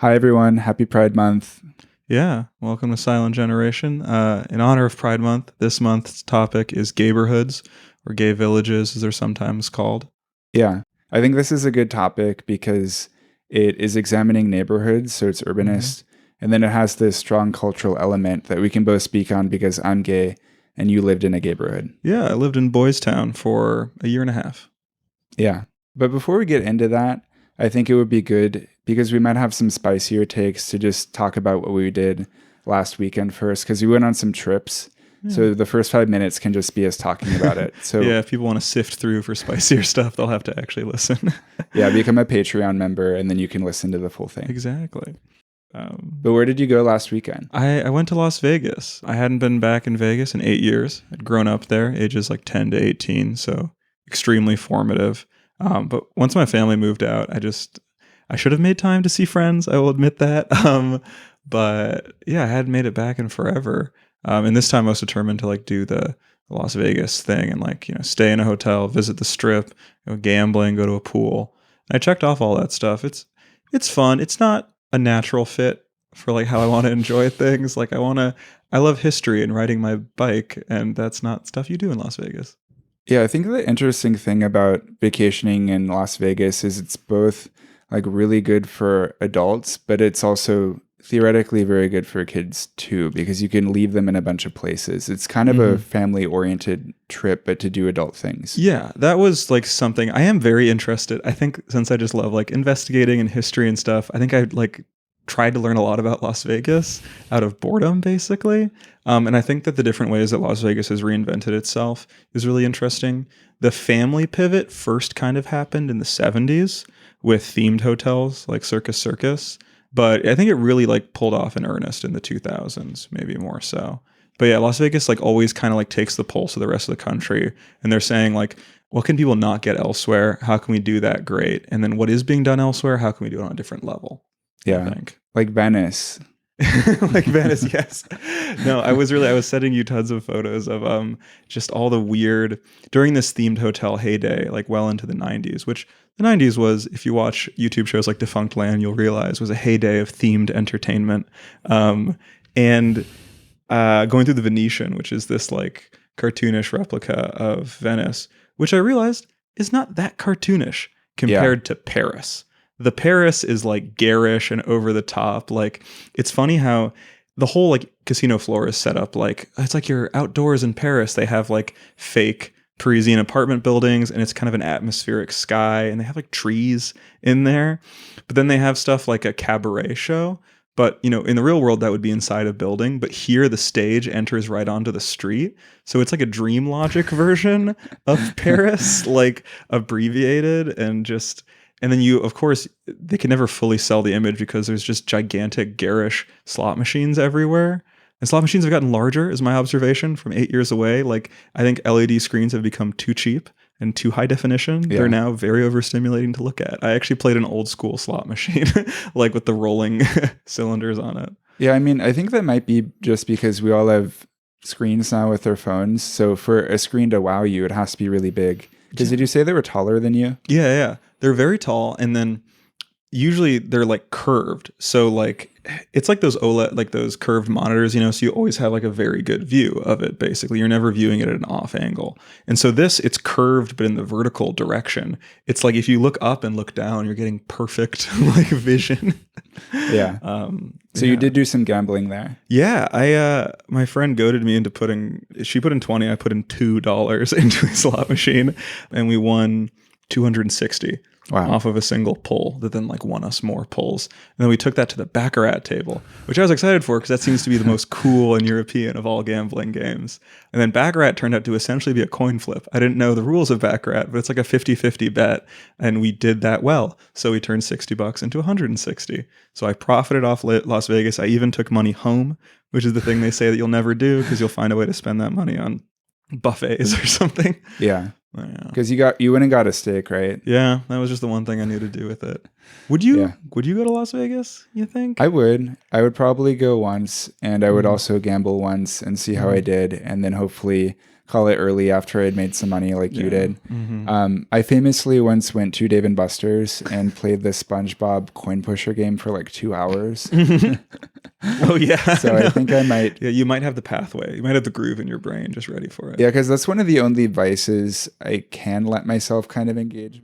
Hi, everyone. Happy Pride Month. Yeah, welcome to Silent Generation. In honor of Pride Month, this month's topic is Gayborhoods, or gay villages as they're sometimes called. Yeah, I think this is a good topic because it is examining neighborhoods, so it's urbanist, and then it has this strong cultural element that we can both speak on because I'm gay and you lived in a gayborhood. Yeah, I lived in Boystown for a year and a half. Yeah. But before we get into that, I think it would be good because we might have some spicier takes to just talk about what we did last weekend first because we went on some trips. Yeah. So the first 5 minutes can just be us talking about it. So Yeah, if people want to sift through for spicier stuff, they'll have to actually listen. yeah, become a Patreon member and then you can listen to the full thing. Exactly. But where did you go last weekend? I went to Las Vegas. I hadn't been back in Vegas in 8 years. I'd grown up there, ages like 10 to 18, so extremely formative. But once my family moved out, I should have made time to see friends. I will admit that. But yeah, I hadn't made it back in forever. And this time I was determined to like do the Las Vegas thing and like, stay in a hotel, visit the strip, go gambling, go to a pool. And I checked off all that stuff. It's fun. It's not a natural fit for like how I want to enjoy things. Like I love history and riding my bike, and that's not stuff you do in Las Vegas. Yeah, I think the interesting thing about vacationing in Las Vegas is it's both like really good for adults, but it's also theoretically very good for kids too, because you can leave them in a bunch of places. It's kind of a family oriented trip, but to do adult things. Yeah, that was like something I am very interested. I think since I just love like investigating and history and stuff, I think I like tried to learn a lot about Las Vegas out of boredom, basically. And I think that the different ways that Las Vegas has reinvented itself is really interesting. The family pivot first kind of happened in the 70s with themed hotels like Circus, but I think it really like pulled off in earnest in the 2000s, maybe more so. But yeah, Las Vegas like always kind of like takes the pulse of the rest of the country, and they're saying like, what can people not get elsewhere? How can we do that great? And then what is being done elsewhere? How can we do it on a different level? Yeah, I think. like Venice. Like Venice, yes. No, I was sending you tons of photos of just all the weird during this themed hotel heyday, like well into the 90s, which the 90s was, if you watch YouTube shows like Defunct Land, you'll realize was a heyday of themed entertainment. And going through the Venetian, which is this like cartoonish replica of Venice, which I realized is not that cartoonish compared to Paris. The Paris is like garish and over the top. Like, it's funny how the whole like casino floor is set up like it's like you're outdoors in Paris. They have like fake Parisian apartment buildings, and it's kind of an atmospheric sky, and they have like trees in there. But then they have stuff like a cabaret show. But, in the real world, that would be inside a building. But here, the stage enters right onto the street. So it's like a dream logic version of Paris, like abbreviated and then of course, they can never fully sell the image because there's just gigantic garish slot machines everywhere. And slot machines have gotten larger, is my observation from 8 years away. Like, I think LED screens have become too cheap and too high definition. Yeah. They're now very overstimulating to look at. I actually played an old school slot machine, like with the rolling cylinders on it. Yeah, I mean, I think that might be just because we all have screens now with our phones. So for a screen to wow you, it has to be really big. Because did you say they were taller than you? Yeah. They're very tall, and then usually they're like curved. So like it's like those OLED, like those curved monitors, so you always have like a very good view of it. Basically, you're never viewing it at an off angle. And so it's curved, but in the vertical direction. It's like if you look up and look down, you're getting perfect like vision. Yeah. So you did do some gambling there. Yeah, my friend goaded me into she put in 20, I put in $2 into a slot machine, and we won 260 off of a single pull that then like won us more pulls. And then we took that to the Baccarat table, which I was excited for because that seems to be the most cool and European of all gambling games. And then Baccarat turned out to essentially be a coin flip. I didn't know the rules of Baccarat, but it's like a 50-50 bet, and we did that well. So we turned $60 into 160. So I profited off Las Vegas. I even took money home, which is the thing they say that you'll never do because you'll find a way to spend that money on buffets or something. Yeah. Because you went and got a steak, right? Yeah, that was just the one thing I knew to do with it. Would you go to Las Vegas, you think? I would probably go once, and I would also gamble once and see how I did, and then hopefully call it early after I'd made some money like you did. Mm-hmm. I famously once went to Dave & Buster's and played the SpongeBob coin pusher game for like 2 hours. Oh yeah. So I think I might. Yeah, you might have the pathway. You might have the groove in your brain just ready for it. Yeah, because that's one of the only vices I can let myself kind of engage with.